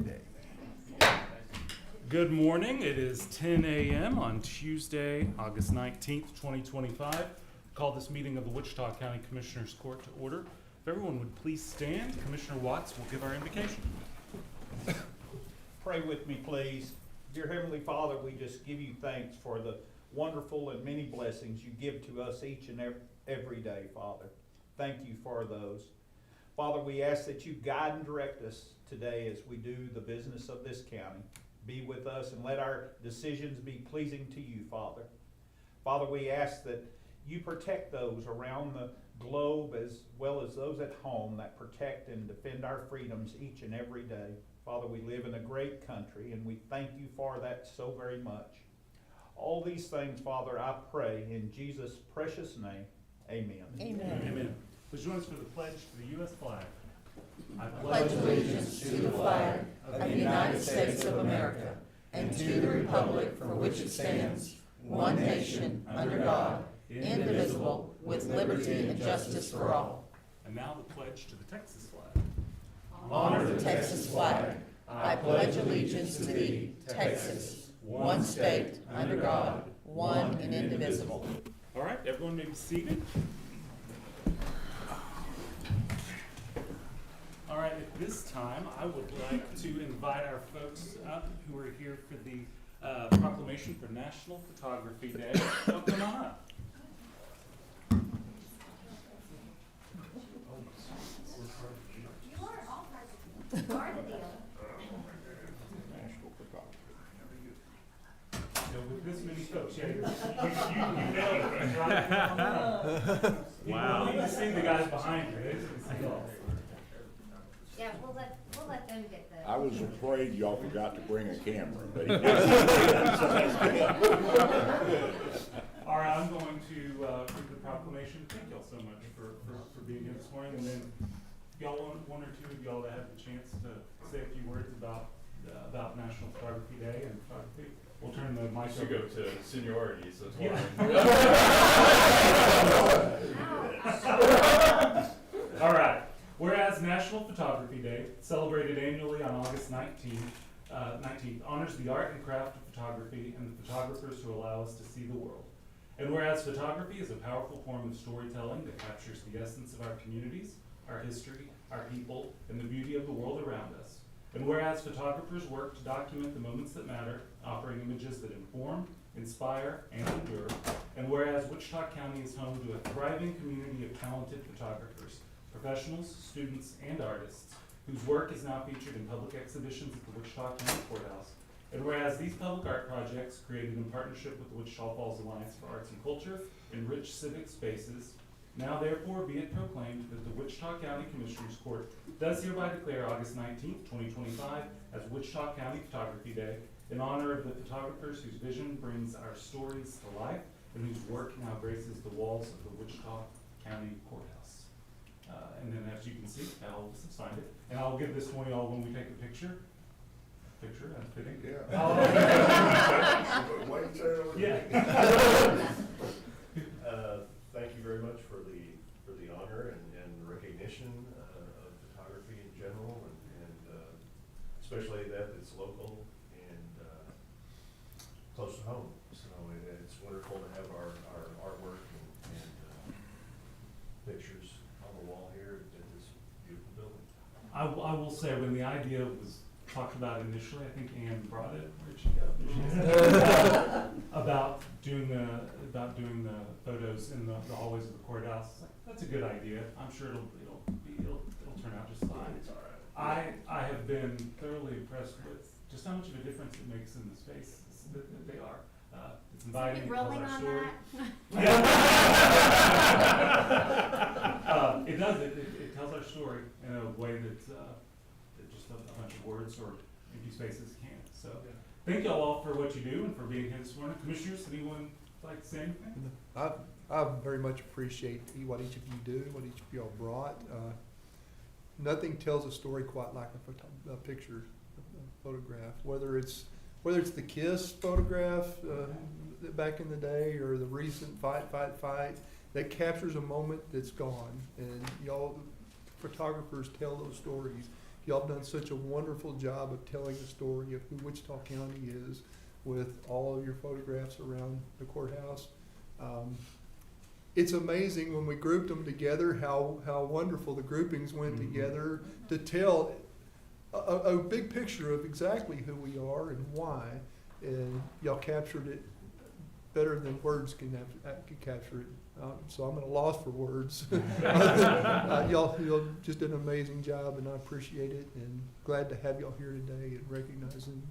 Day. Good morning. It is 10 a.m. on Tuesday, August 19th, 2025. Call this meeting of the Wichita County Commissioners Court to order. If everyone would please stand, Commissioner Watts will give our invocation. Pray with me, please. Dear Heavenly Father, we just give you thanks for the wonderful and many blessings you give to us each and every day, Father. Thank you for those. Father, we ask that you guide and direct us today as we do the business of this county. Be with us and let our decisions be pleasing to you, Father. Father, we ask that you protect those around the globe as well as those at home that protect and defend our freedoms each and every day. Father, we live in a great country and we thank you for that so very much. All these things, Father, I pray in Jesus' precious name. Amen. Amen. Amen. Please join us for the pledge to the U.S. flag. I Pledge allegiance to the flag of the United States of America and to the republic for which it stands, one nation, under God, indivisible, with liberty and justice for all. And now the pledge to the Texas flag. Honor the Texas flag. I pledge allegiance to thee, Texas, one state, under God, one and indivisible. All right, everyone may be seated. All right, at this time, I would like to invite our folks up who are here for the proclamation for National Photography Day. Welcome on up. With this many folks, yeah, you nailed it, right? Wow. You need to see the guys behind you. They can see all. Yeah, we'll let them get the. I was afraid y'all forgot to bring a camera, but All right, I'm going to read the proclamation. Thank y'all so much for being here this morning. And then y'all one or two of y'all that have the chance to say a few words about National Photography Day and photography. We'll turn the mic Should over. go to seniority, so it's Yeah. one. All right. Whereas National Photography Day, celebrated annually on August 19th, honors the art and craft of photography and the photographers who allow us to see the world. And whereas photography is a powerful form of storytelling that captures the essence of our communities, our history, our people, and the beauty of the world around us. And whereas photographers work to document the moments that matter, offering images that inform, inspire, and endure. And whereas Wichita County is home to a thriving community of talented photographers, professionals, students, and artists, whose work is now featured in public exhibitions at the Wichita County Courthouse. And whereas these public art projects, created in partnership with the Wichita Falls Alliance for Arts and Culture, enrich civic spaces, now therefore be it proclaimed that the Wichita County Commissioners Court does hereby declare August 19th, 2025 as Wichita County Photography Day in honor of the photographers whose vision brings our stories to life and whose work now graces the walls of the Wichita County Courthouse. And then as you can see, all of us have signed it. And I'll give this one y'all when we take a picture. Picture, that's fitting. yeah. Yeah. Thank you very much for the honor and recognition of photography in general, and especially that it's local and close to home. So it's wonderful to have our artwork and pictures on the wall here at this beautiful building. I will say, when the idea was talked about initially, I think Ann brought it. Where'd she go? About doing the photos in the hallways of the courthouse. It's like, that's a good idea. I'm sure it'll turn out just fine. It's all right. I have been thoroughly impressed with just how much of a difference it makes in the space that they are. It's inviting. It tells Rolling our on story. that? It does. It tells our story in a way that just a bunch of words or empty spaces can't. So thank y'all all for what you do and for being here this morning. Commissioners, anyone like to say anything? I very much appreciate what each of you do, what each of y'all brought. Nothing tells a story quite like a picture, a photograph. Whether it's the Kiss photograph back in the day, or the recent fight that captures a moment that's gone, and y'all photographers tell those stories. Y'all done such a wonderful job of telling the story of who Wichita County is with all of your photographs around the courthouse. It's amazing when we grouped them together how wonderful the groupings went together to tell a big picture of exactly who we are and why. And y'all captured it better than words can capture it. So I'm at a loss for words. Y'all just did an amazing job, and I appreciate it, and glad to have y'all here today and recognizing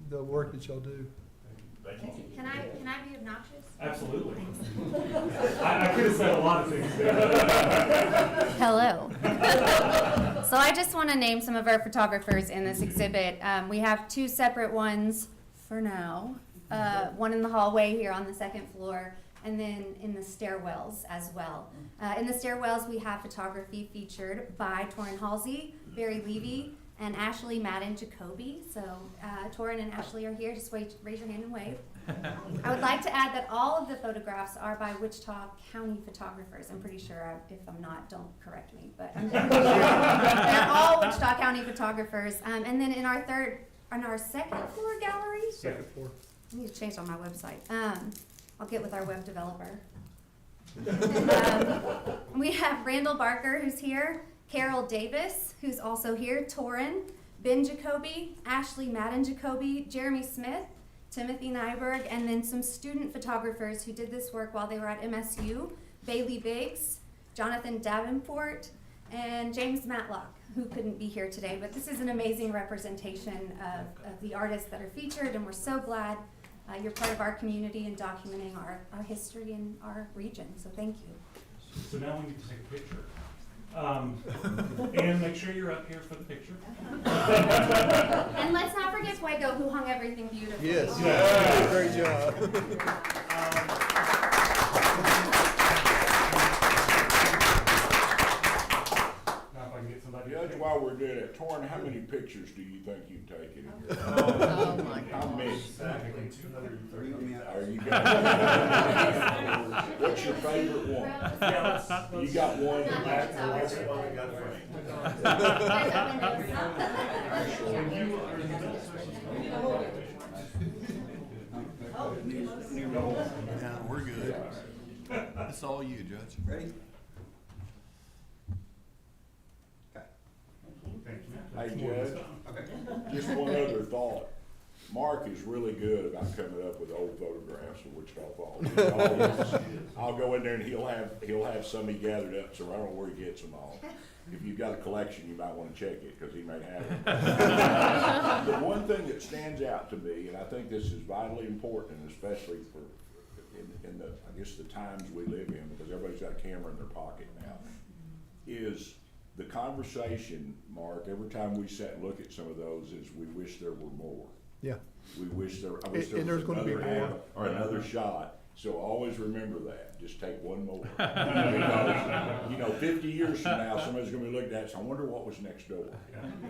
the work that y'all do. Thank you. Can I be obnoxious? Absolutely. I could have said a lot of things there. Hello. So I just want to name some of our photographers in this exhibit. We have two separate ones for now. One in the hallway here on the second floor, and then in the stairwells as well. In the stairwells, we have photography featured by Torin Halsey, Barry Levy, and Ashley Madden Jacoby. So Torin and Ashley are here. Just raise your hand and wave. I would like to add that all of the photographs are by Wichita County photographers. I'm pretty sure, if I'm not, don't correct me, but I'm pretty sure they're all Wichita County photographers. And then in our second floor gallery, Second floor. I need to change on my website. I'll get with our web developer. We have Randall Barker, who's here, Carol Davis, who's also here, Torin, Ben Jacoby, Ashley Madden Jacoby, Jeremy Smith, Timothy Nyberg, and then some student photographers who did this work while they were at MSU, Bailey Biggs, Jonathan Davenport, and James Matlock, who couldn't be here today. But this is an amazing representation of the artists that are featured, and we're so glad you're part of our community and documenting our history and our region. So thank you. So now we need to take a picture. And make sure you're up here for the picture. And let's not forget Fuego, who hung everything beautifully. Yes. Yeah. Great job. Now if I can get somebody. Judge, while we're doing it, Torrin, how many pictures do you think you've taken in your life? Oh, my How many? Exactly 230. Are you got? What's your favorite one? You got one? That's the one we got framed. Yeah, we're good. It's all you, Judge. Ready? Thank you. Hey, Judge, just one other thought. Mark is really good about coming up with old photographs of Wichita Falls. I'll go in there and he'll have some he gathered up, so I don't know where he gets them all. If you've got a collection, you might want to check it, because he may have it. The one thing that stands out to me, and I think this is vitally important, especially for in the, I guess, the times we live in, because everybody's got a camera in their pocket now, is the conversation, Mark, every time we sat and look at some of those, is we wish there were more. Yeah. We wish there, I And- wish there and was there's gonna be another more. ad or another shot. So always remember that. Just take one more. Because, 50 years from now, somebody's gonna be looking at it, so I wonder what was next door.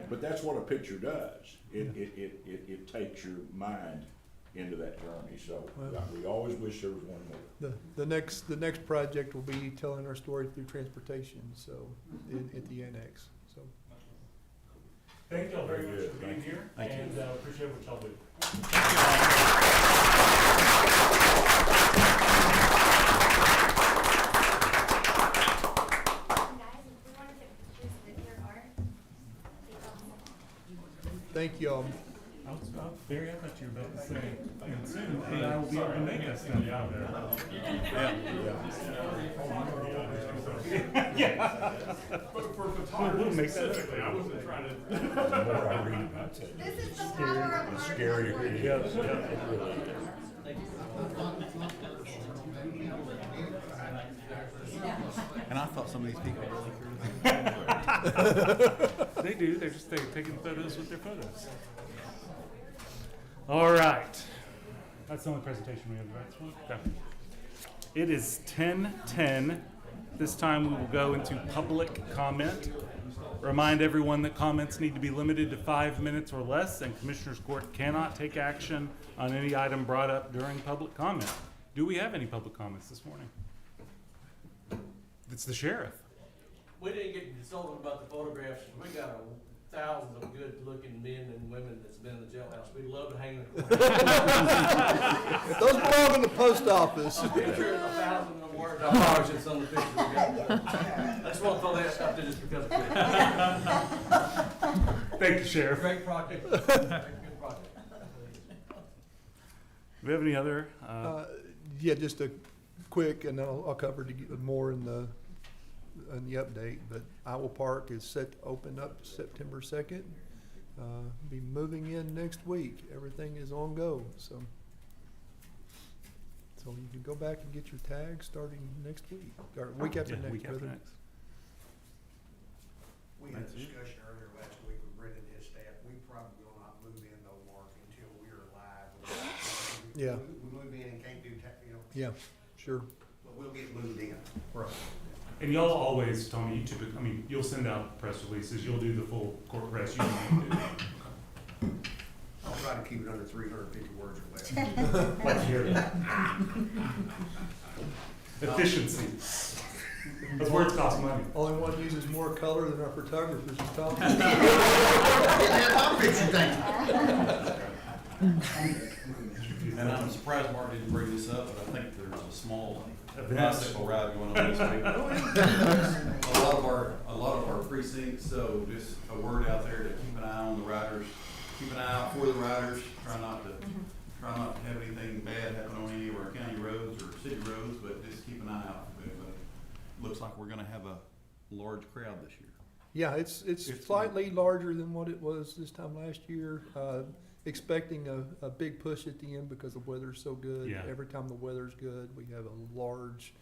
But that's what a picture does. It takes your mind into that journey. So Well- we always wish there was one more. The next project will be telling our story through transportation, so, at the annex, so. Thank y'all very much Very for good. being Thank you. here, and appreciate what y'all do. Guys, if we want to take pictures with your art, Thank y'all. Barry, I thought you were about to say, and soon AI will be able to make us stuff out there. Yeah. But for photography specifically, I wasn't trying to. The more I read about it, this is the power of the art. scarier it is. It really is. And I thought some of these people really They do, they're just taking photos with their photos. All right. That's the only presentation we have, right? Okay. It is 10:10. This time we will go into public comment. Remind everyone that comments need to be limited to 5 minutes or less, and Commissioners Court cannot take action on any item brought up during public comment. Do we have any public comments this morning? It's the sheriff. We didn't get consulted about the photographs. We got a thousands of good-looking men and women that's been in the jailhouse. We'd love to hang in the corner. Those belong in the post office. A picture of 1,000 of them words. I probably should send the picture we got. I just want to throw that out there just because of it. Thank you, Sheriff. Great project. Good project. Do we have any other, Yeah, just a quick, and then I'll cover more in the update, but Iowa Park is set to open up September 2nd. Be moving in next week. Everything is on go, so you can go back and get your tags starting next week, or week after yeah, next. week after rather. next? We had a discussion earlier last week with Brendan and his staff. We probably will not move in though, Mark, until we're live. Yeah. We move in and can't do, Yeah, sure. but we'll get moved in. Right. And y'all always, Tony, you'll send out press releases, you'll do the full court press, you don't need to do. I'll try to keep it under 350 words or less. Efficiency. Those words cost money. Only one uses more color than our photographers is Tom. And I'm surprised Mark didn't bring this up, but I think there's a small bicycle ride going on this week. A lot of our precincts, so just a word out there to keep an eye on the riders, keep an eye out for the riders, try not to have anything bad happen on any of our county roads or city roads, but just keep an eye out for it. But it looks like we're gonna have a large crowd this year. Yeah, it's slightly larger than what it was this time last year. Expecting a big push at the end because the weather's so good. Yeah. Every time the weather's good, we have a large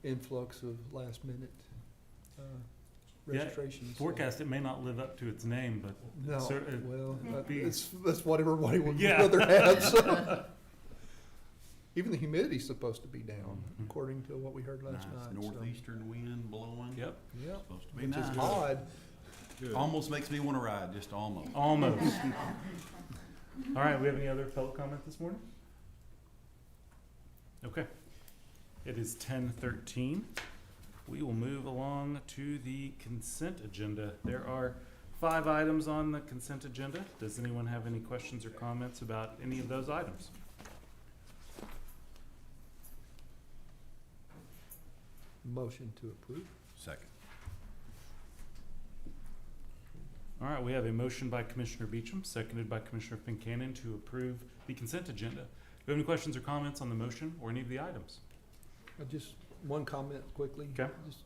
influx of last minute registrations. Forecast, it may not live up to its name, but No, it well, be- that's what everybody would Yeah. rather have. So. Even the humidity's supposed to be down, Mhm. according to what we heard last Nice night. northeastern wind blowing. Yep, Yep, Supposed to be which is nice. odd. Almost makes me wanna ride, just almost. almost. All right, we have any other public comment this morning? Okay. It is 10:13. We will move along to the consent agenda. There are 5 items on the consent agenda. Does anyone have any questions or comments about any of those items? Motion to approve. Second. All right, we have a motion by Commissioner Beecham, seconded by Commissioner Fincannon to approve the consent agenda. Do you have any questions or comments on the motion or any of the items? Just one comment quickly. Okay. Just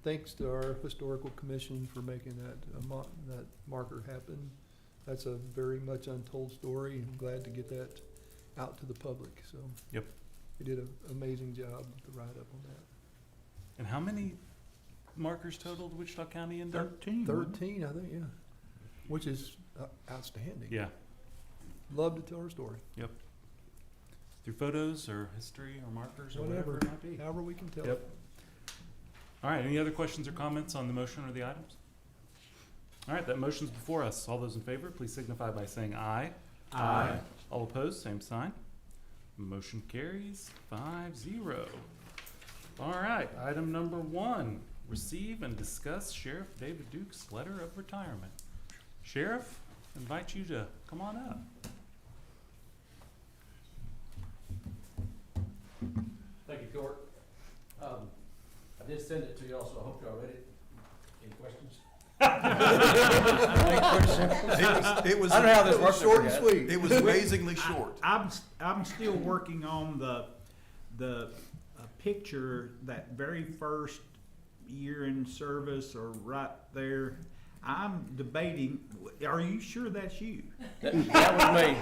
thanks to our historical commission for making that marker happen. That's a very much untold story. I'm glad to get that out to the public, so. Yep. They did an amazing job with the write-up on that. And how many markers total did Wichita County end up? 13, I think, yeah, which is outstanding. Yeah, Love to tell our story, through photos or history or markers or Whatever. whatever it might be. however we can tell. Yep. All right, any other questions or comments on the motion or the items? All right, that motion's before us. All those in favor, please signify by saying aye. Aye. All opposed, same sign. Motion carries 5-0. All right, item number 1, receive and discuss Sheriff David Duke's letter of retirement. Sheriff, invite you to come on up. Thank you, Court. I did send it to y'all, so I hope y'all read it. Any questions? It was I don't know how this works. Short and sweet. It was amazingly short. I'm still working on the picture, that very first year in service or right there. I'm debating, are you sure that's you? That was me.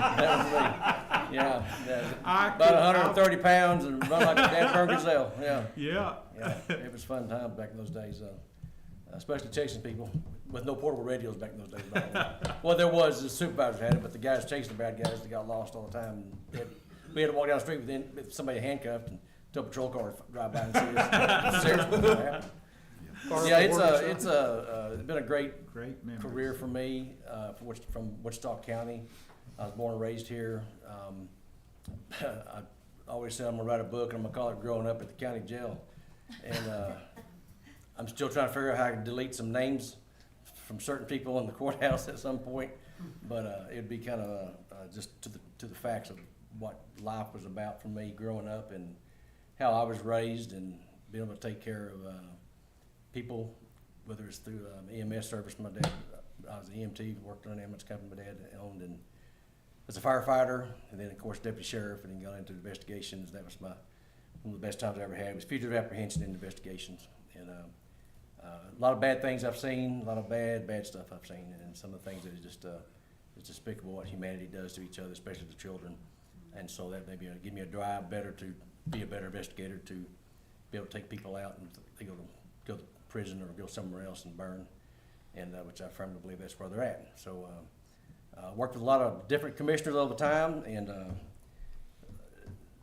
Yeah. About 130 pounds and run like a damn burn gazelle. Yeah. Yeah. Yeah. It was fun times back in those days, especially chasing people with no portable radios back in those days. By the way. Well, there was, the supervisors had it, but the guys chasing the bad guys, they got lost all the time. And we had to walk down the street with somebody handcuffed until a patrol car would drive by and see us. Seriously, what happened. Yeah, it's been a great memory. career for me, from Wichita County. I was born and raised here. I always said I'm gonna write a book and I'm gonna call it Growing Up at the County Jail. And I'm still trying to figure out how I can delete some names from certain people in the courthouse at some point, but it'd be kind of just to the facts of what life was about for me growing up and how I was raised and being able to take care of people, whether it's through EMS service. My dad, I was an EMT, worked on an ambulance company my dad owned, and as a firefighter, and then of course deputy sheriff, and then got into investigations. That was one of the best times I ever had. It was fugitive apprehension and investigations, and a lot of bad things I've seen, a lot of bad stuff I've seen, and some of the things that is just it's despicable what humanity does to each other, especially to children. And so that maybe give me a drive better to be a better investigator, to be able to take people out and they go to prison or go somewhere else and burn, and which I firmly believe that's where they're at. So worked with a lot of different commissioners all the time, and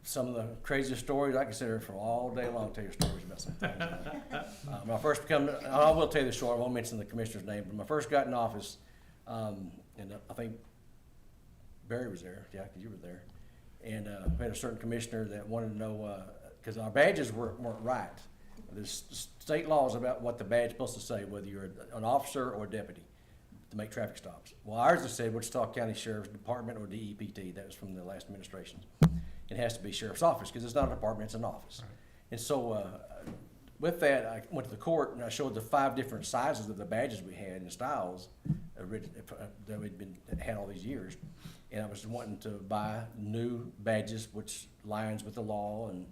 some of the craziest stories I can sit here for all day long, tell you stories about some things. When I first I will tell you this short, I won't mention the commissioner's name, but when I first got in office, and I think Barry was there, yeah, because you were there, and we had a certain commissioner that wanted to know, because our badges weren't right. There's state laws about what the badge is supposed to say, whether you're an officer or a deputy, to make traffic stops. Well, ours just said Wichita County Sheriff's Department or DEPT. That was from the last administration. It has to be Sheriff's Office because it's not a department, it's an office. Right. And so with that, I went to the court and I showed the 5 different sizes of the badges we had and styles that we'd had all these years. And I was wanting to buy new badges which lines with the law, and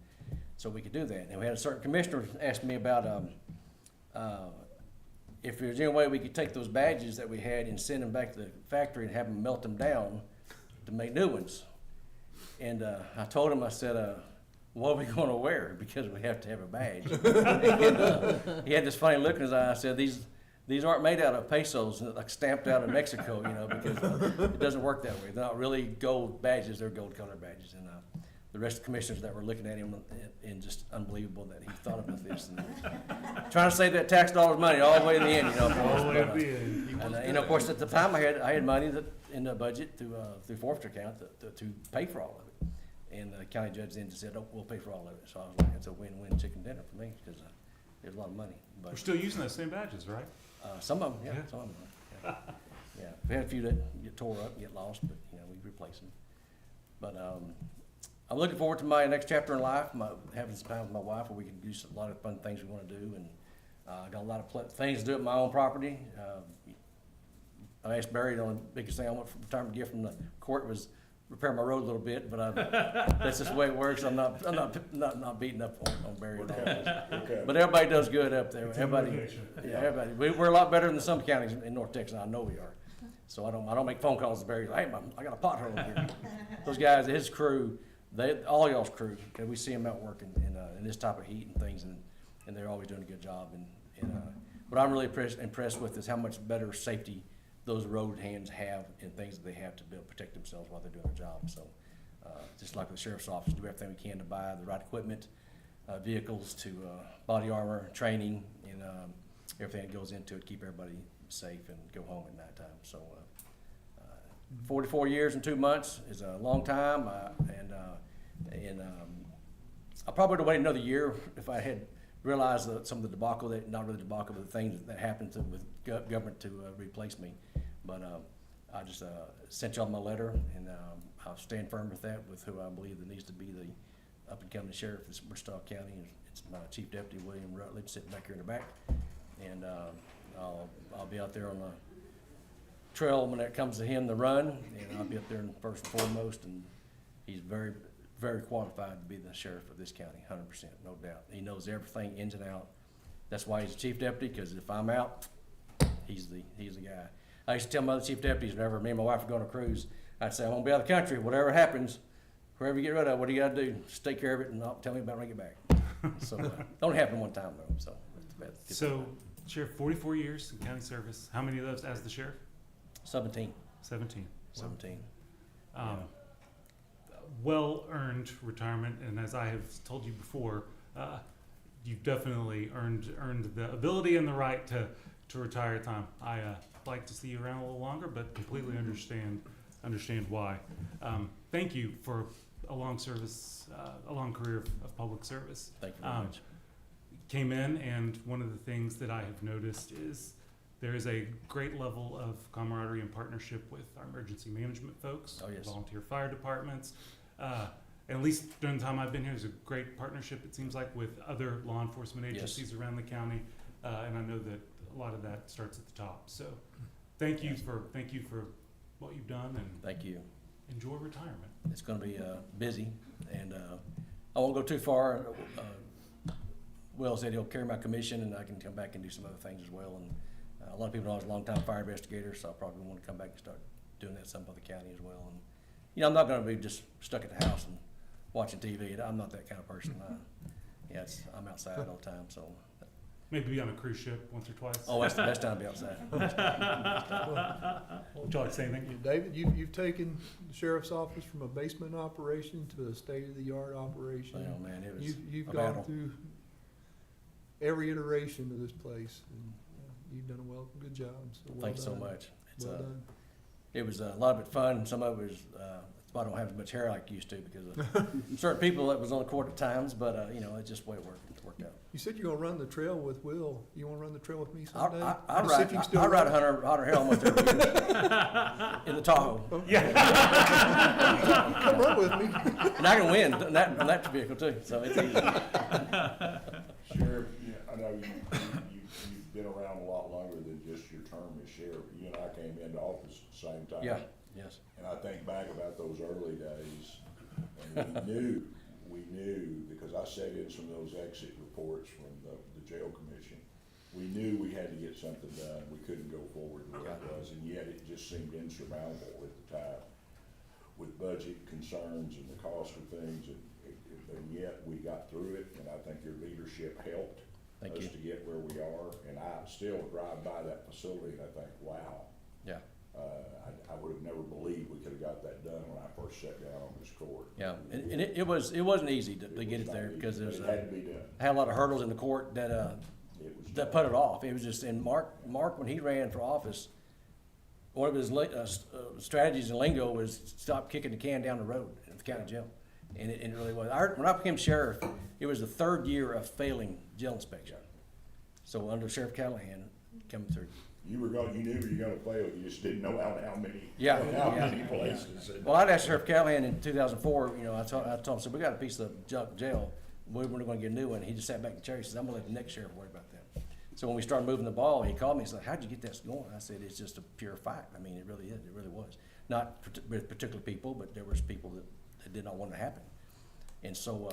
so we could do that. And we had a certain commissioner ask me about if there's any way we could take those badges that we had and send them back to the factory and have them melt them down to make new ones. And I told him, I said, what are we going to wear? Because we have to have a badge. And, he had this funny look in his eye. I said, these aren't made out of pesos, like stamped out of Mexico, because it doesn't work that way. They're not really gold badges, they're gold colored badges. And the rest of the commissioners that were looking at him, and just unbelievable that he thought about this. And trying to save that tax dollars money all the way to the end, All the way to the end. And of course, at the time, I had money in the budget through forfeiture account to pay for all of it. And the county judge then just said, "Oh, we'll pay for all of it." So I was like, "It's a win-win chicken dinner for me because there's a lot of money." But we're still using those same badges, right? Some of them, yeah. Some of them, yeah. We had a few that get tore up, get lost, but we replace them. But I'm looking forward to my next chapter in life. Having some time with my wife where we can do a lot of fun things we want to do, and I got a lot of things to do at my own property. I asked Barry, the biggest thing I want for retirement gift from the court was repair my road a little bit, but that's just the way it works. I'm not beating up on Barry at all. Okay. But everybody does good up there. Everybody. We're a lot better than some counties in North Texas. I know we are. So I don't make phone calls to Barry. Hey, I got a pothole here. Those guys, his crew, all y'all's crew, we see them out working in this type of heat and things, and they're always doing a good job. And what I'm really impressed with is how much better safety those road hands have and things that they have to be able to protect themselves while they're doing their job. So just like the sheriff's office, do everything we can to buy the right equipment, vehicles, to body armor, training, and everything that goes into it, keep everybody safe and go home at nighttime. So 44 years and 2 months is a long time, and I probably would have waited another year if I had realized some of the debacle, not really debacle, but the things that happened with government to replace me. But I just sent y'all my letter, and I'll stand firm with that, with who I believe that needs to be the up-and-coming sheriff of Wichita County. It's my Chief Deputy, William Rutledge, sitting back here in the back. And I'll be out there on the trail when it comes to him to run, and I'll be up there first and foremost, and he's very, very qualified to be the sheriff of this county, 100%, no doubt. He knows everything ins and out. That's why he's the chief deputy, because if I'm out, he's the guy. I used to tell my other chief deputies whenever me and my wife were going on a cruise, I'd say, I'm going to be out of the country, whatever happens, wherever you get rid of, what do you got to do? Just take care of it and tell me about it when I get back. So don't happen one time though. So Sheriff, 44 years in county service. How many of those as the sheriff? 17. 17. 17. Well-earned retirement, and as I have told you before, you've definitely earned the ability and the right to retire at time. I like to see you around a little longer, but completely understand why. Thank you for a long career of public service. Thank you very much. Came in, and one of the things that I have noticed is there is a great level of camaraderie and partnership with our emergency management folks, Oh, yes. volunteer fire departments. At least during the time I've been here, there's a great partnership, it seems like, with other law enforcement Yes. agencies around the county. And I know that a lot of that starts at the top. So thank you for what you've done, and Thank you. enjoy retirement. It's gonna be, busy, and, I won't go too far. Will said he'll carry my commission, and I can come back and do some other things as well, and, a lot of people know I was a longtime fire investigator, so I probably want to come back and start doing that some other county as well, and, you know, I'm not gonna be just stuck at the house and watching TV. I'm not that kind of person. I'm outside all the time, so. Maybe be on a cruise ship once or twice. Oh, that's the best time to be outside. Would you like to say anything? David, you've taken the sheriff's office from a basement operation to a state-of-the-art operation. Oh, man, it was You've a gone battle. through every iteration of this place, and you've done a good job, so well Thank you so done. much. It's, Well done. it was a lot of it fun. Some of it was, I don't have as much hair like I used to because of certain people that was on the court at times, but, you know, it's just the way it worked out. You said you're gonna run the trail with Will. You wanna run the trail with me someday? I To see if you can still ride run? 100 hill almost every year in the Tahoe. Come run with me. And I can win on that vehicle too, so it's easy. Sheriff, I know you've been around a lot longer than just your term as sheriff. You and I came into office at the same time. Yeah, yes. And I think back about those early days, and we knew, because I sat in some of those exit reports from the jail commission. We knew we had to get something done. We couldn't go forward the way it was, and yet it just seemed insurmountable at the time with budget concerns and the cost of things, and yet we got through it, and I think your leadership helped Thank us you. to get where we are, and I still drive by that facility and I think, wow. Yeah. I would have never believed we could have got that done when I first sat down on this court. Yeah, and it wasn't easy to get it there because It had to be done. had a lot of hurdles in the court that It was that put it off. It was just, and Mark when he ran for office, one of his strategies and lingo was stop kicking the can down the road at the county jail, and it really was. When I became sheriff, it was the third year of failing jail inspection. So under Sheriff Callahan coming through. You knew you were gonna fail, you just didn't know how many. Yeah, How yeah. many places. And- Well, I'd asked Sheriff Callahan in 2004, you know, I told him, so we got a piece of junk jail, we're gonna get a new one. He just sat back in the chair, he says, I'm gonna let the next sheriff worry about that. So when we started moving the ball, he called me, he's like, how'd you get this going? I said, it's just a pure fact. I mean, it really is, it really was. Not with particular people, but there was people that did not want it to happen. And so,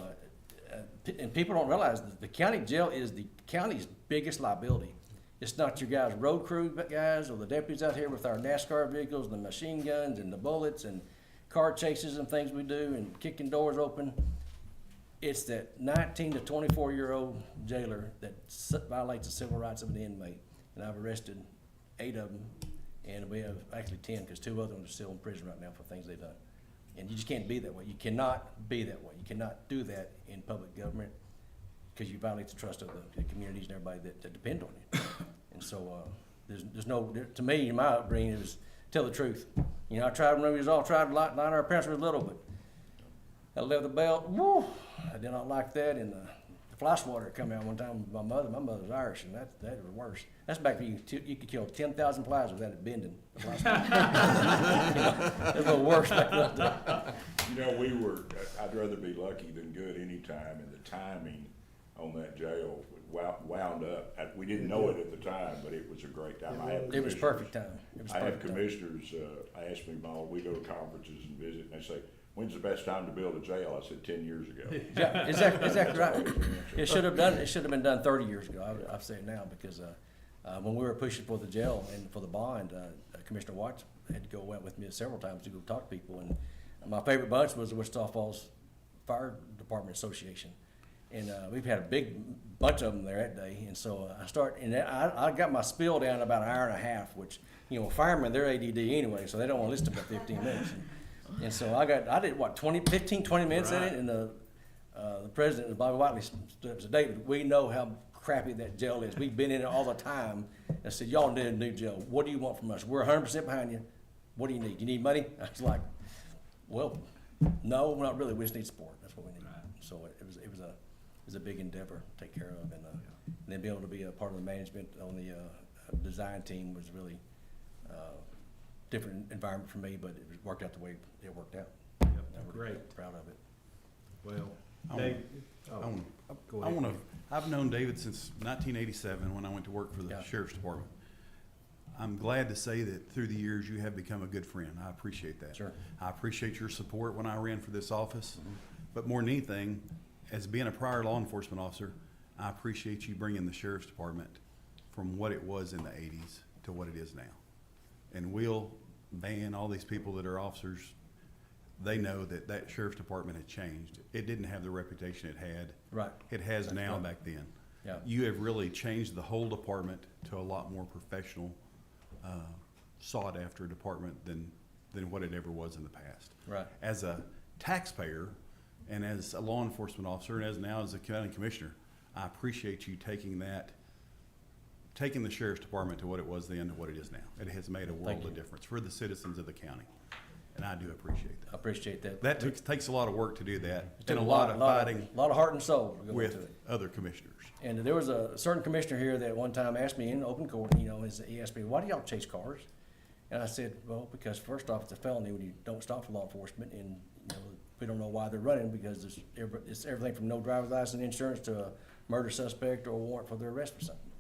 and people don't realize that the county jail is the county's biggest liability. It's not your guys' road crew guys or the deputies out here with our NASCAR vehicles, the machine guns and the bullets and car chases and things we do and kicking doors open. It's that 19 to 24-year-old jailer that violates the civil rights of an inmate. And I've arrested 8 of them, and we have actually 10 because 2 of them are still in prison right now for things they've done. And you just can't be that way. You cannot be that way. You cannot do that in public government because you violate the trust of the communities and everybody that depend on you. And so there's no, to me, in my upbringing, it was tell the truth. You know, I tried when we was all tried to line our parents were little, but I left the belt, woo, I did not like that. And the fly swatter come out one time with my mother's Irish, and that was worse. That's back when you could kill 10,000 flies without it bending. The fly swatter. It was a little worse back then. You know, I'd rather be lucky than good anytime, and the timing on that jail wound up. We didn't know it at the time, but it was a great time. It was perfect time. I have commissioners, ask me, we go to conferences and visit, and they say, when's the best time to build a jail? I said 10 years ago. Yeah, exactly right. It should have been done 30 years ago. I say it now because when we were pushing for the jail and for the bond, Commissioner Watts had to go out with me several times to go talk to people. And my favorite bunch was the Wichita Falls Fire Department Association. And we've had a big bunch of them there that day. And so I got my spiel down in about an hour and a half, which, you know, firemen, they're ADD anyway, so they don't want to listen to about 15 minutes. And so I did what, 15, 20 minutes in it, and the president, Bobby Whiteley, stood up and said, David, we know how crappy that jail is. We've been in it all the time. I said, y'all need a new jail. What do you want from us? We're 100% behind you. What do you need? You need money? I was like, well, no, not really. We just need support. That's what we need. So it was a big endeavor to take care of, and then be able to be a part of the management on the design team was really different environment for me, but it worked out the way it worked out. Yep, I'm really great. proud of it. Well, I Dave, I've known David since 1987 when I went to work for the Yeah. Sheriff's Department. I'm glad to say that through the years you have become a good friend. I appreciate that. Sure. I appreciate your support when I ran for this office. But more than anything, as being a prior law enforcement officer, I appreciate you bringing the Sheriff's Department from what it was in the 80s to what it is now. And Will, Van, all these people that are officers, they know that that Sheriff's Department had changed. It didn't have the reputation it had. Right. It has That's now right. back then. Yeah. You have really changed the whole department to a lot more professional, sought after department than what it ever was in the past. Right. As a taxpayer and as a law enforcement officer and now as a county commissioner, I appreciate you taking the Sheriff's Department to what it was then to what it is now. It has made a world you. of difference for the citizens of the county. And I do appreciate I that. appreciate that. That takes a lot of work to do that It took and a lot of fighting a lot of heart and soul to go into with it. other commissioners. And there was a certain commissioner here that one time asked me in open court, he asked me, why do y'all chase cars? And I said, well, because first off, it's a felony when you don't stop for law enforcement, and we don't know why they're running, because it's everything from no driver's license insurance to a murder suspect or a warrant for their arrest for something.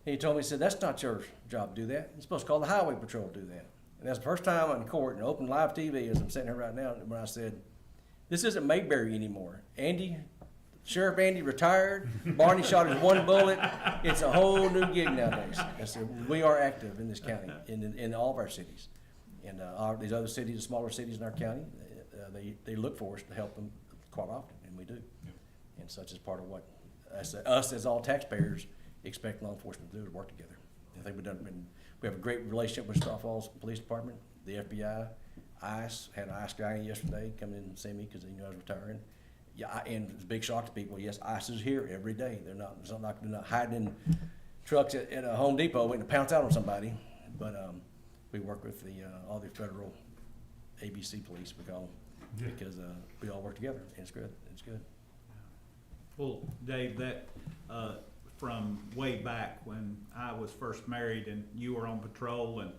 And he told me, he said, that's not your job to do that. You're supposed to call the highway patrol to do that. And that's the first time in court and open live TV as I'm sitting here right now when I said, this isn't Mayberry anymore. Sheriff Andy retired. Barney shot his one bullet. It's a whole new gig nowadays. I said, we are active in this county, in all of our cities. And these other cities, the smaller cities in our county, they look for us to help them quite often, and we do. Yeah. And such is part of what us as all taxpayers expect law enforcement to do, to work together. I think we have a great relationship with Star Falls Police Department, the FBI, ICE. Had an ICE guy in yesterday come in and see me because he knew I was retiring. Yeah, and it's a big shock to people. Yes, ICE is here every day. They're not hiding in trucks at a Home Depot waiting to pounce out on somebody. But we work with all the federal ABC police, we call them, because we all work together, and it's good. It's good. well, Dave, that, from way back when I was first married and you were on patrol, and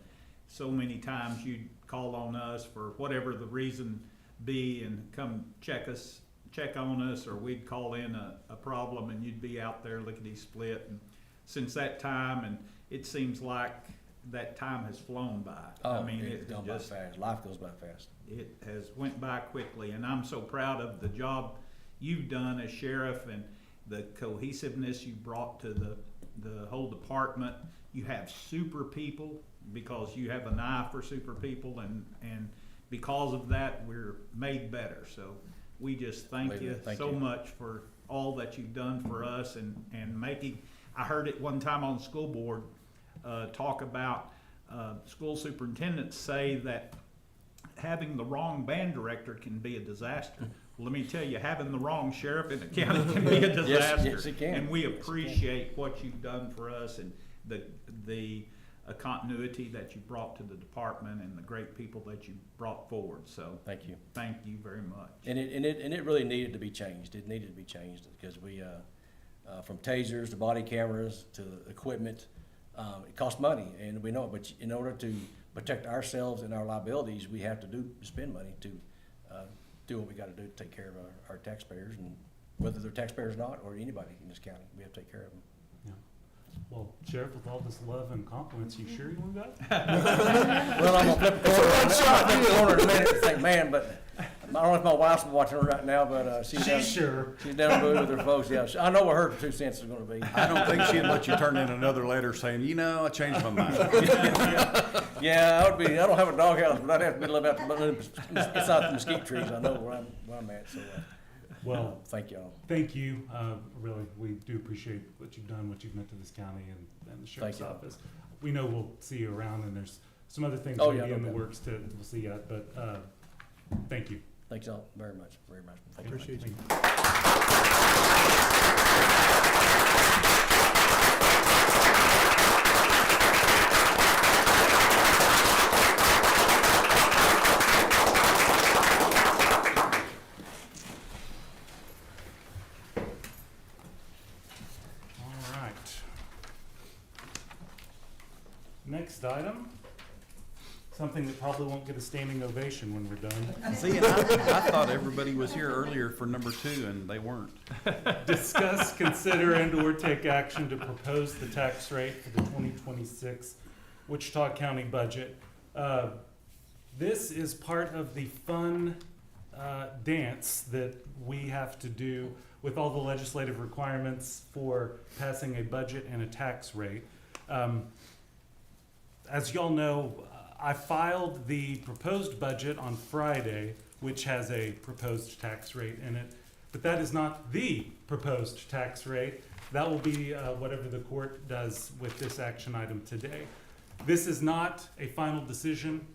so many times you'd call on us for whatever the reason be and come check on us, or we'd call in a problem and you'd be out there lickety-split. And since that time, and it seems like that time has flown by. Oh, I mean, it's gone by fast. Life goes by fast. It has went by quickly, and I'm so proud of the job you've done as sheriff and the cohesiveness you brought to the whole department. You have super people because you have an eye for super people, and because of that, we're made better. So we just thank you so much for all that you've done for us and making. I heard it one time on the school board talk about school superintendents say that having the wrong band director can be a disaster. Well, let me tell you, having the wrong sheriff in the county can be a disaster. Yes, it can. And we appreciate what you've done for us and the continuity that you brought to the department and the great people that you brought forward. So Thank you. thank you very much. And it really needed to be changed. It needed to be changed because we, from tasers to body cameras to equipment, it costs money, and we know it. But in order to protect ourselves and our liabilities, we have to spend money to do what we got to do to take care of our taxpayers, and whether they're taxpayers or not, or anybody in this county, we have to take care of them. Yeah. Well, Sheriff, with all this love and compliments, you sure you want to go? Well, I'm gonna flip the corner. I'm gonna flip the corner in a minute and think, man, but I don't know if my wife's watching her right now, but she's down the road with her folks. Yeah, I know what her 2 cents is going to be. I don't think she'd let you turn in another letter saying, I changed my mind. Yeah, I would be. I don't have a doghouse, but I'd have to be living out inside the mesquite trees. I know where I'm at. So, Well, thank y'all. thank you. Really, we do appreciate what you've done, what you've meant to this county and the sheriff's Thank you. office. We know we'll see you around, and there's some other things Oh, maybe yeah, no in the doubt. works we'll see yet. But thank you. Thanks y'all very much. Very much. Thank you. Appreciate you. All right. Next item, something that probably won't get a standing ovation when we're done. See, and I thought everybody was here earlier for number 2, and they weren't. Discuss, consider, and/or take action to propose the tax rate for the 2026 Wichita County budget. This is part of the fun dance that we have to do with all the legislative requirements for passing a budget and a tax rate. As y'all know, I filed the proposed budget on Friday, which has a proposed tax rate in it, but that is not the proposed tax rate. That will be whatever the court does with this action item today. This is not a final decision.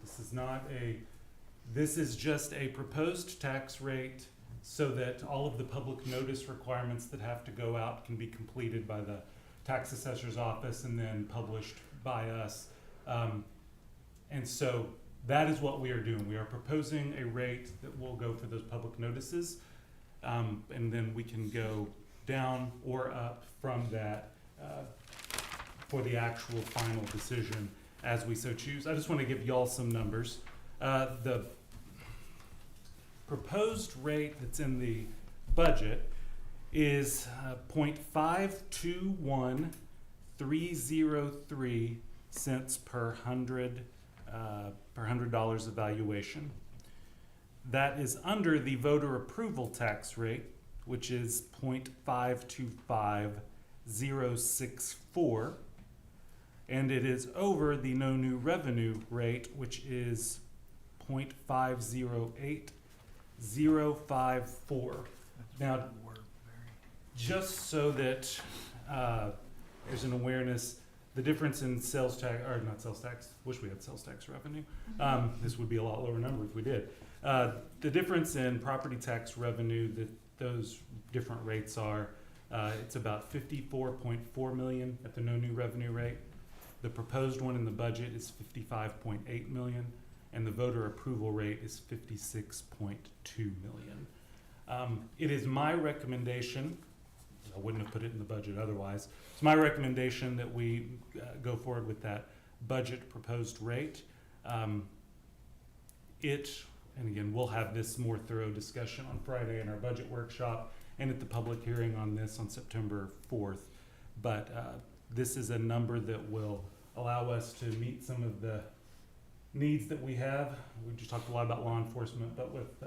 This is just a proposed tax rate so that all of the public notice requirements that have to go out can be completed by the tax assessor's office and then published by us. And so that is what we are doing. We are proposing a rate that will go for those public notices, and then we can go down or up from that for the actual final decision as we so choose. I just want to give y'all some numbers. The proposed rate that's in the budget is 0.521303 cents per $100 evaluation. That is under the voter approval tax rate, which is 0.525064, and it is over the no new revenue rate, which is 0.508054. Now, just so that there's an awareness, the difference in sales tax, or not sales tax, wish we had sales tax revenue. This would be a lot lower number if we did. The difference in property tax revenue that those different rates are, it's about 54.4 million at the no new revenue rate. The proposed one in the budget is 55.8 million, and the voter approval rate is 56.2 million. It is my recommendation, I wouldn't have put it in the budget otherwise, it's my recommendation that we go forward with that budget proposed rate. And again, we'll have this more thorough discussion on Friday in our budget workshop and at the public hearing on this on September 4th. But this is a number that will allow us to meet some of the needs that we have. We just talked a lot about law enforcement, but with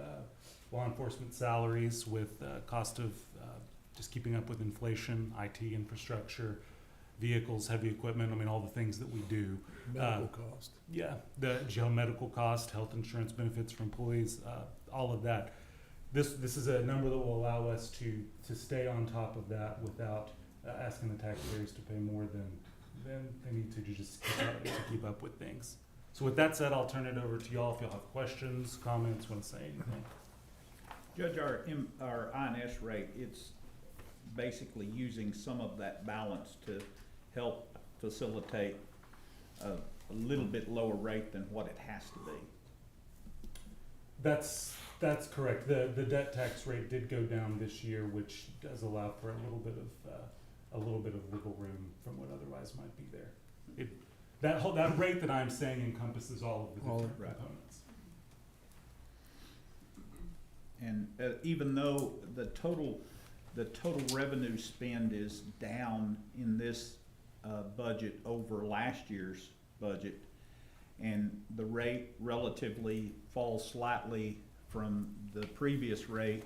law enforcement salaries, with cost of just keeping up with inflation, IT infrastructure, vehicles, heavy equipment, I mean, all the things that we do. Medical cost. Yeah, the jail medical cost, health insurance benefits for employees, all of that. This is a number that will allow us to stay on top of that without asking the taxpayers to pay more than they need to just keep up with things. So with that said, I'll turn it over to y'all if y'all have questions, comments, want to say anything. Judge, our INS rate, it's basically using some of that balance to help facilitate a little bit lower rate than what it has to be. That's correct. The debt tax rate did go down this year, which does allow for a little bit of wiggle room from what otherwise might be there. That rate that I'm saying encompasses all of the different components. And even though the total revenue spend is down in this budget over last year's budget, and the rate relatively falls slightly from the previous rate,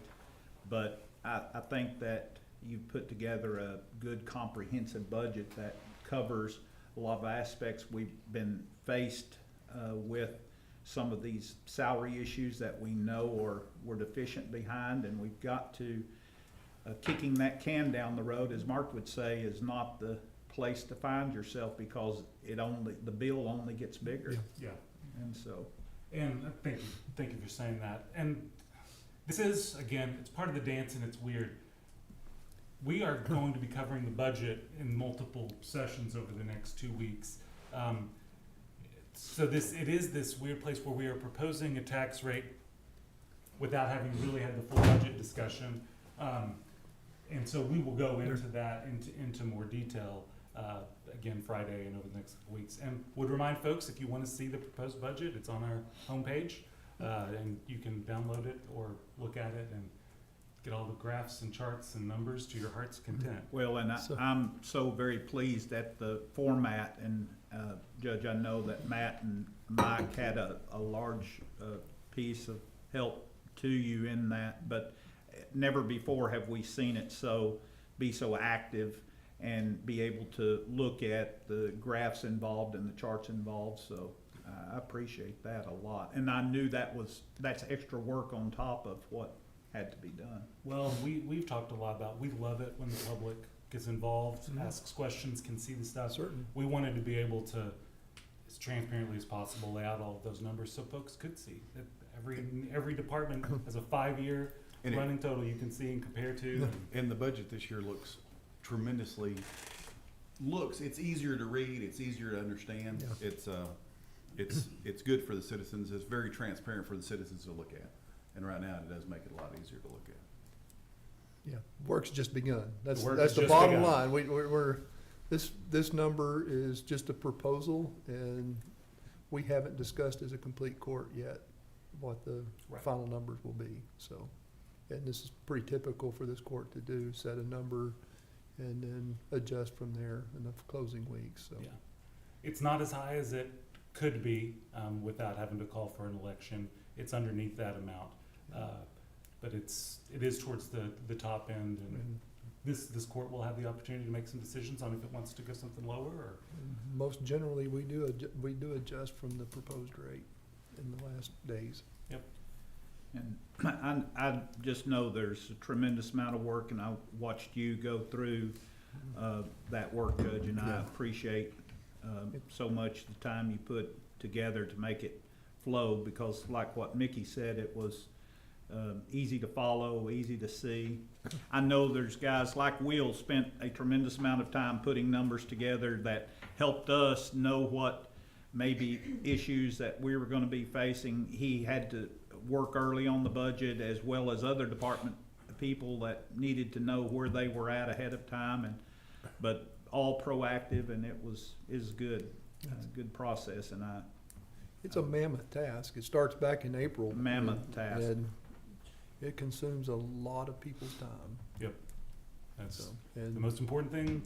but I think that you've put together a good comprehensive budget that covers a lot of aspects. We've been faced with some of these salary issues that we know we're deficient behind, and we've got to kicking that can down the road, as Mark would say, is not the place to find yourself, because the bill only gets bigger. Yeah. And so. And thank you for saying that. And this is, again, it's part of the dance, and it's weird. We are going to be covering the budget in multiple sessions over the next 2 weeks. So it is this weird place where we are proposing a tax rate without having really had the full budget discussion. And so we will go into that into more detail. again Friday and over the next couple weeks. And would remind folks, if you want to see the proposed budget, it's on our homepage, and you can download it or look at it and get all the graphs and charts and numbers to your heart's content. Well, and I'm so very pleased at the format, and Judge, I know that Matt and Mike had a large piece of help to you in that, but never before have we seen it be so active and be able to look at the graphs involved and the charts involved, so I appreciate that a lot. And I knew that's extra work on top of what had to be done. Well, we've talked a lot about, we love it when the public gets involved, asks questions, can see the stuff. Certainly. We wanted to be able to, as transparently as possible, lay out all of those numbers so folks could see. That every department has a 5-year And running total you can see and compare to. And the budget this year looks tremendously, it's easier to read, it's easier to understand. Yeah. It's good for the citizens, it's very transparent for the citizens to look at. And right now, it does make it a lot easier to look at. Yeah, work's just begun. That's Work the has just bottom begun. line. This number is just a proposal, and we haven't discussed as a complete court yet what the Right. final numbers will be, so. And this is pretty typical for this court to do, set a number and then adjust from there in the closing weeks, so. Yeah. It's not as high as it could be without having to call for an election. It's underneath that amount. But it is towards the top end, and And this court will have the opportunity to make some decisions on if it wants to go something lower or. most generally, we do adjust from the proposed rate in the last days. And I just know there's a tremendous amount of work, and I watched you go through that work, Judge, and I Yeah. appreciate so much the time you put together to make it flow, because like what Mickey said, it was easy to follow, easy to see. I know there's guys like Will spent a tremendous amount of time putting numbers together that helped us know what maybe issues that we were gonna be facing. He had to work early on the budget, as well as other department people that needed to know where they were at ahead of time, but all proactive, and is good, good process, and It's a mammoth task. It starts back in April. Mammoth task. And it consumes a lot of people's time, That's so. the And, most important thing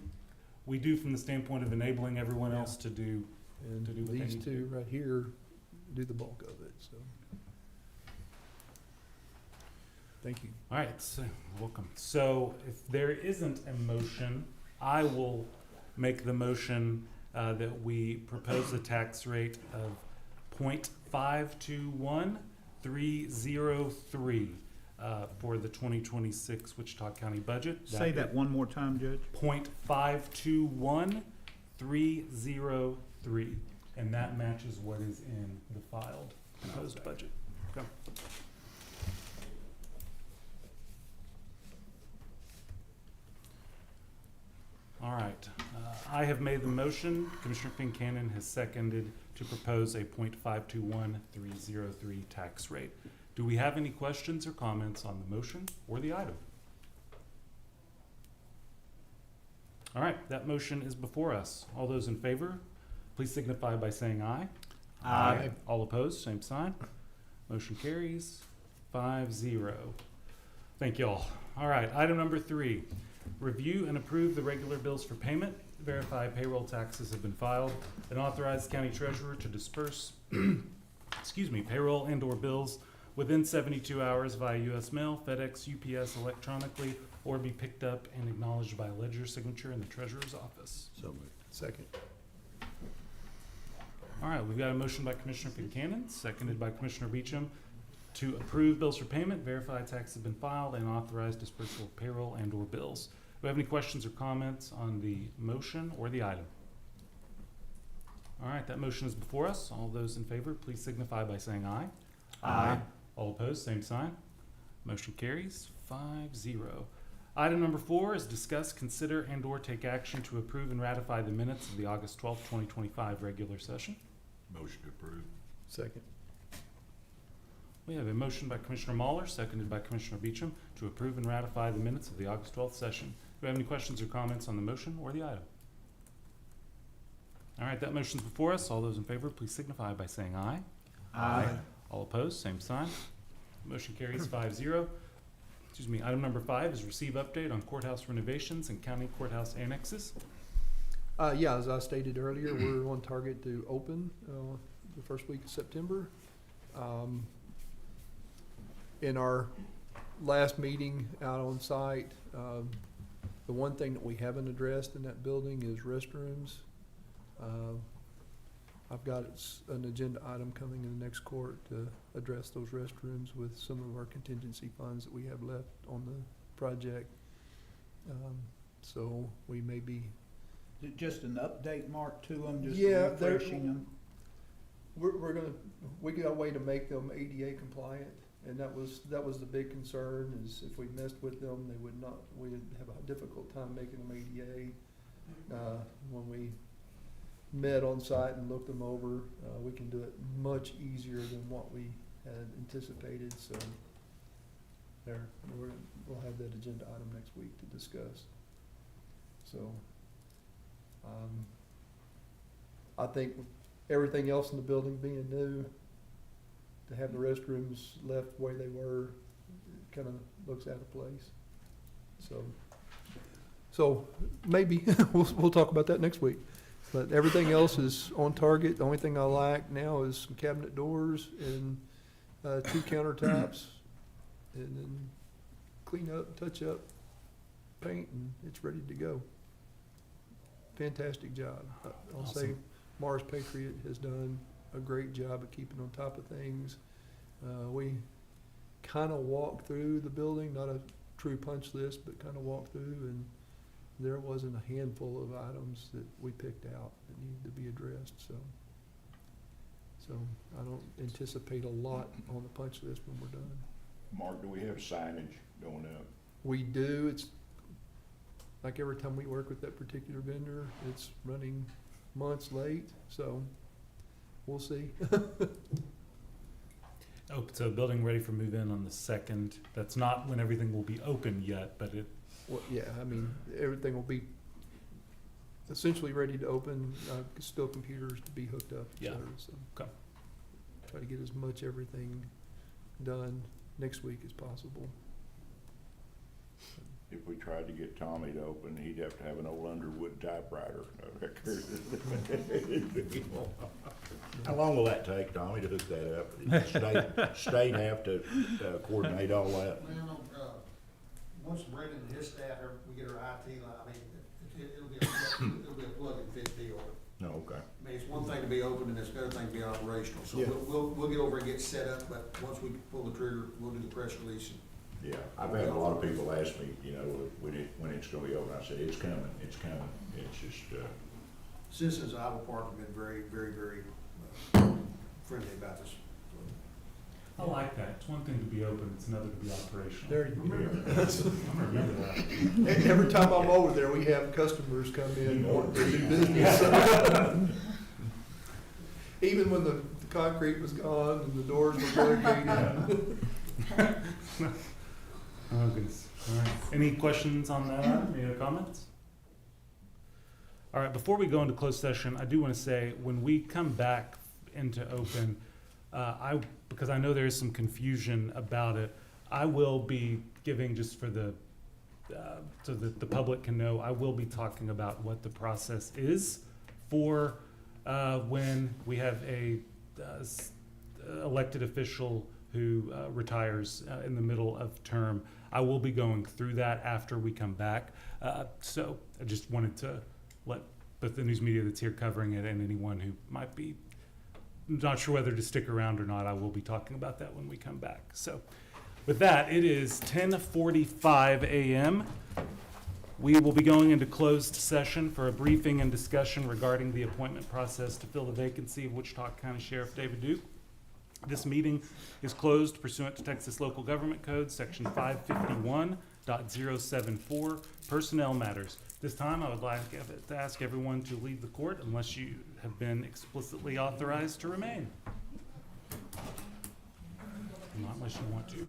we do from the standpoint of enabling everyone Yeah. else to do. and to do what they these need to two right here do the bulk of it, so. Thank you. All right, so, welcome. So if there isn't a motion, I will make the motion that we propose a tax rate of 0.521303 for the 2026 Wichita County budget. say that one more time, Judge. 0.521303, and that matches what is in the filed proposed budget. Okay. All right, I have made the motion. Commissioner Fincannon has seconded to propose a 0.521303 tax rate. Do we have any questions or comments on the motion or the item? All right, that motion is before us. All those in favor, please signify by saying aye. Aye. All opposed, same sign. Motion carries 5-0. Thank you all. All right, item number 3. Review and approve the regular bills for payment, verify payroll taxes have been filed, and authorize county treasurer to disperse, payroll and/or bills within 72 hours via U.S. mail, FedEx, UPS, electronically, or be picked up and acknowledged by a ledger signature in the treasurer's office. So moved. Second. All right, we've got a motion by Commissioner Fincannon, seconded by Commissioner Beecham, to approve bills for payment, verify taxes have been filed, and authorize dispersal of payroll and/or bills. Do we have any questions or comments on the motion or the item? All right, that motion is before us. All those in favor, please signify by saying aye. Aye. All opposed, same sign. Motion carries 5-0. Item number 4 is discuss, consider, and/or take action to approve and ratify the minutes of the August 12th, 2025 regular session. Motion to approve. Second. We have a motion by Commissioner Mahler, seconded by Commissioner Beecham, to approve and ratify the minutes of the August 12th session. Do we have any questions or comments on the motion or the item? All right, that motion's before us. All those in favor, please signify by saying aye. Aye. All opposed, same sign. Motion carries 5-0. Excuse me, item number 5 is receive update on courthouse renovations and county courthouse annexes. Yeah, as I stated earlier, we're on target to open the first week of September. In our last meeting out on site, the one thing that we haven't addressed in that building is restrooms. I've got an agenda item coming in the next court to address those restrooms with some of our contingency funds that we have left on the project. So we may be. Is it just an update, Mark, to them, just Yeah, refreshing them? We got a way to make them ADA compliant, and that was the big concern, is if we messed with them, we'd have a difficult time making them ADA. When we met on site and looked them over, we can do it much easier than what we had anticipated, so we'll have that agenda item next week to discuss. So, I think everything else in the building being new, to have the restrooms left the way they were, it kind of looks out of place. So maybe we'll talk about that next week. But everything else is on target. The only thing I lack now is some cabinet doors and 2 countertops, and then clean up, touch up, paint, and it's ready to go. Fantastic job. I'll say Awesome. Mars Patriot has done a great job of keeping on top of things. We kind of walked through the building, not a true punch list, but kind of walked through, and there wasn't a handful of items that we picked out that needed to be addressed, so I don't anticipate a lot on the punch list when we're done. Mark, do we have signage going up? We do. It's like every time we work with that particular vendor, it's running months late, so we'll see. Oh, so building ready for move-in on the 2nd. That's not when everything will be open yet, but it, Well, yeah, I mean, everything will be essentially ready to open, still computers to be hooked up, et Yeah. cetera, so. Okay. Try to get as much everything done next week as possible. If we tried to get Tommy to open, he'd have to have an old Underwood typewriter. How long will that take, Tommy, to hook that up? Does state have to coordinate all that? Well, once Brendan and his staff, we get our IT line, I mean, it'll be a plug and fit deal. No, okay. I mean, it's one thing to be open and it's another thing to be operational, so Yeah. we'll get over and get set up, but once we pull the trigger, we'll do the press release. Yeah, I've had a lot of people ask me, when it's gonna be open. I said, it's coming. It's just, Citizens of Iowa Park have been very, very, very friendly about this. I like that. It's one thing to be open, it's another to be operational. There you go. I'm gonna remember that. Every time I'm over there, we have customers come in wanting to do business. Even when the concrete was gone and the doors were barricaded. Oh, goodness. All right. Any questions on that? Any other comments? All right, before we go into closed session, I do want to say, when we come back into open, because I know there is some confusion about it, I will be giving, just for so that the public can know, I will be talking about what the process is for when we have a elected official who retires in the middle of term. I will be going through that after we come back. So I just wanted to let both the news media that's here covering it and anyone who might be not sure whether to stick around or not, I will be talking about that when we come back. So with that, it is 10:45 a.m. We will be going into closed session for a briefing and discussion regarding the appointment process to fill the vacancy of Wichita County Sheriff David Duke. This meeting is closed pursuant to Texas Local Government Code, Section 551.074, Personnel Matters. This time, I would like to ask everyone to leave the court unless you have been explicitly authorized to remain. Not unless you want to.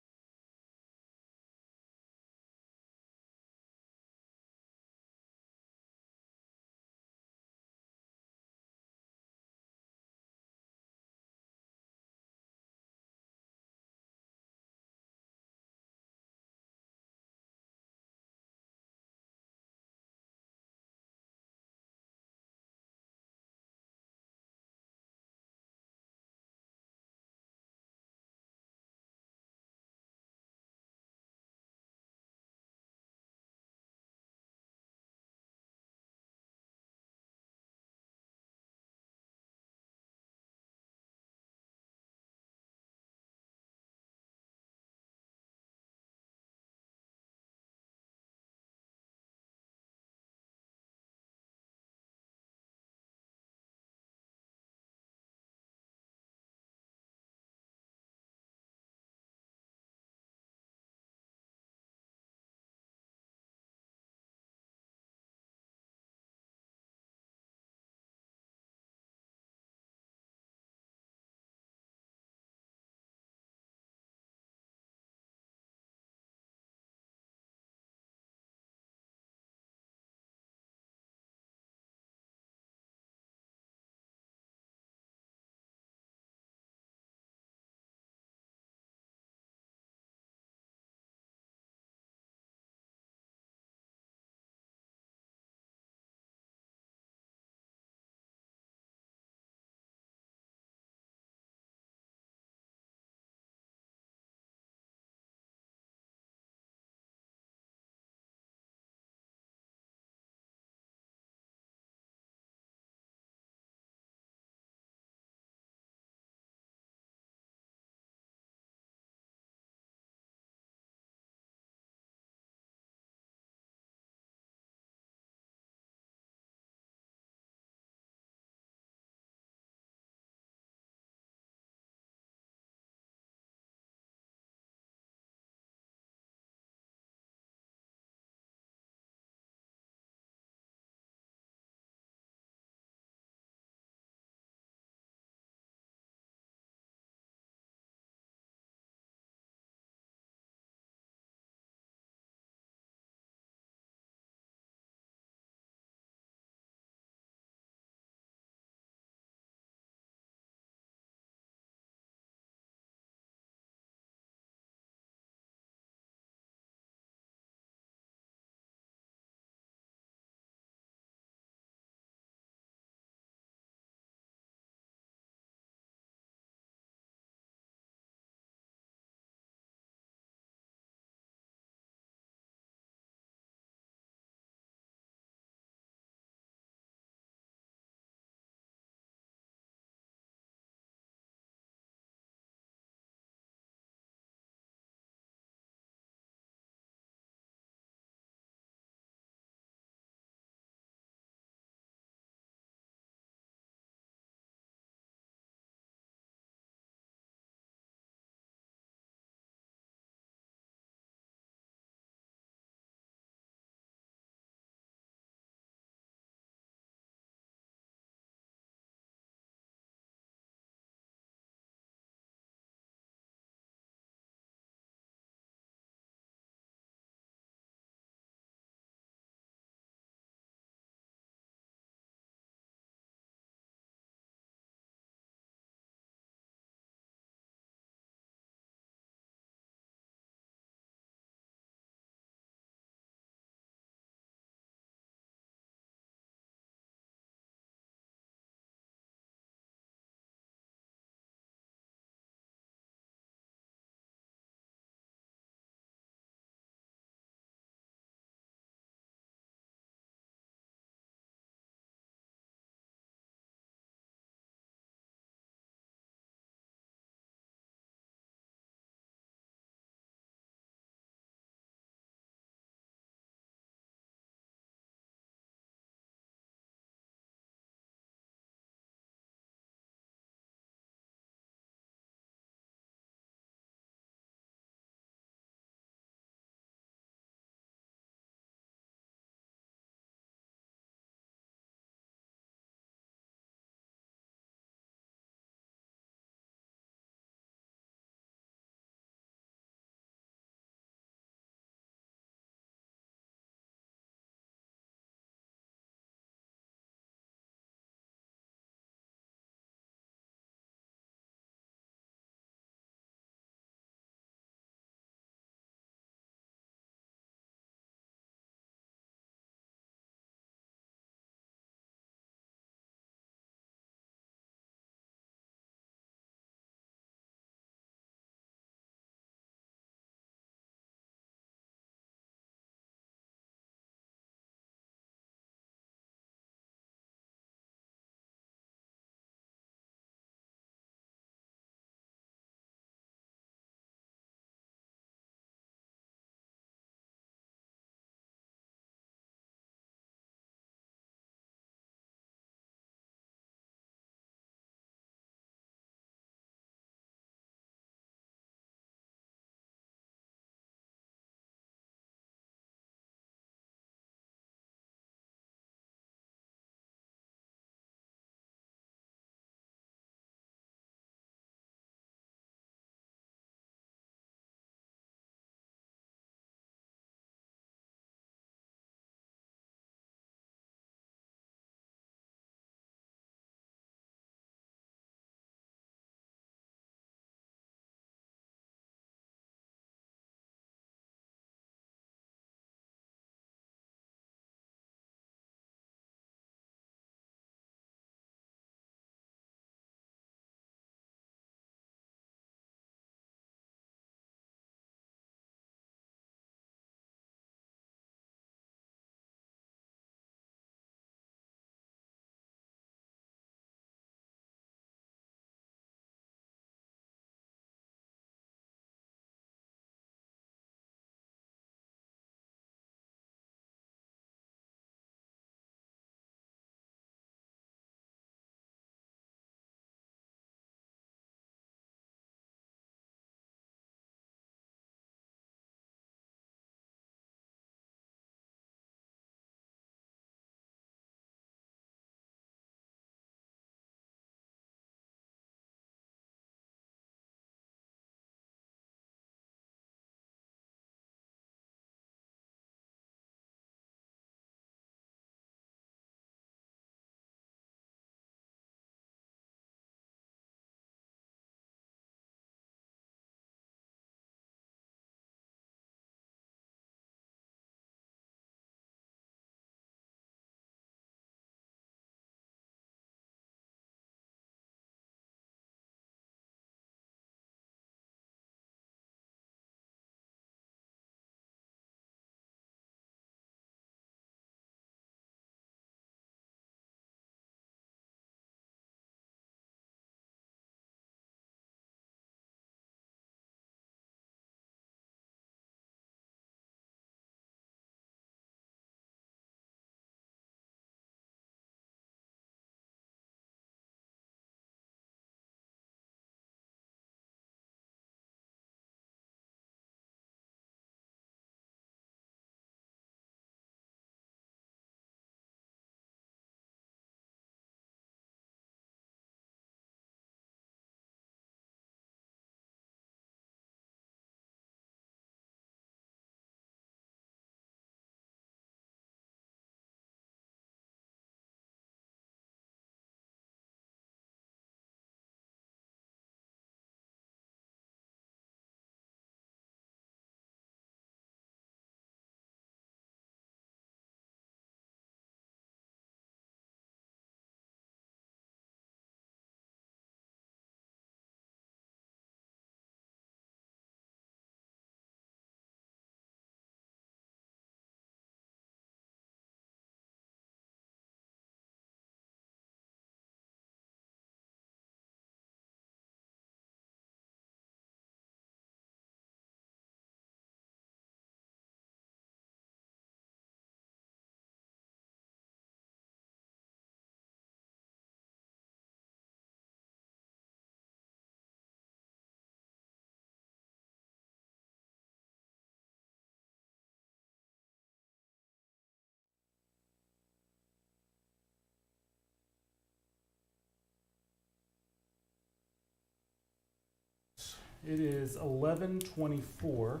It is 11:24,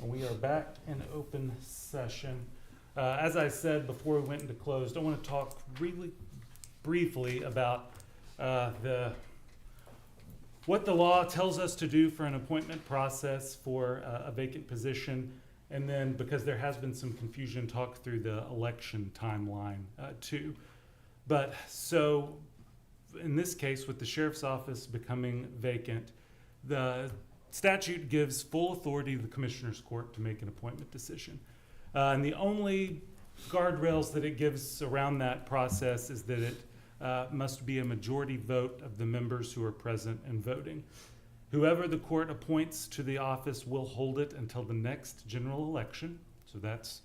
and we are back in open session. As I said before we went into closed, I want to talk really briefly about what the law tells us to do for an appointment process for a vacant position, and then, because there has been some confusion, talk through the election timeline too. But so, in this case, with the sheriff's office becoming vacant, the statute gives full authority to the commissioner's court to make an appointment decision. And the only guardrails that it gives around that process is that it must be a majority vote of the members who are present and voting. Whoever the court appoints to the office will hold it until the next general election, so that's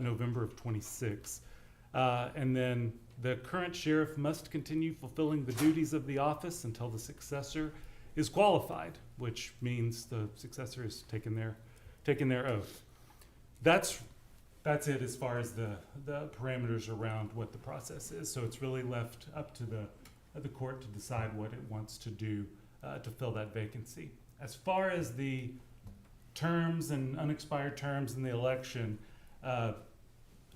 November of '26. And then the current sheriff must continue fulfilling the duties of the office until the successor is qualified, which means the successor has taken their oath. That's it as far as the parameters around what the process is. So it's really left up to the court to decide what it wants to do to fill that vacancy. As far as the terms and unexpired terms in the election, so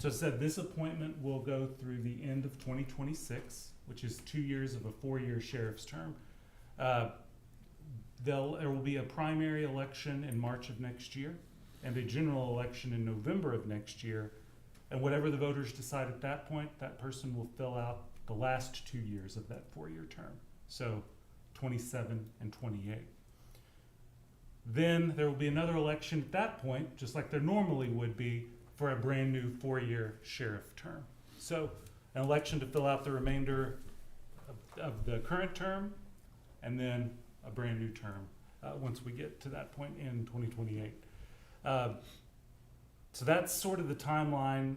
I said this appointment will go through the end of 2026, which is 2 years of a 4-year sheriff's term. There will be a primary election in March of next year and a general election in November of next year. And whatever the voters decide at that point, that person will fill out the last 2 years of that 4-year term. So 27 and 28. Then there will be another election at that point, just like there normally would be, for a brand new 4-year sheriff term. So an election to fill out the remainder of the current term, and then a brand new term once we get to that point in 2028. So that's sort of the timeline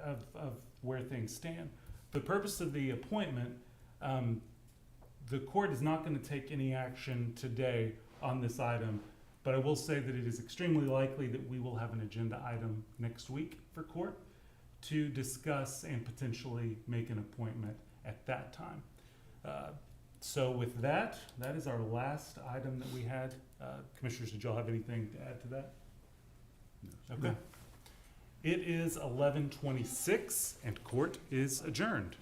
of where things stand. The purpose of the appointment, the court is not going to take any action today on this item, but I will say that it is extremely likely that we will have an agenda item next week for court to discuss and potentially make an appointment at that time. So with that, that is our last item that we had. Commissioners, did y'all have anything to add to that? No. Okay. It is 11:26 and court is adjourned.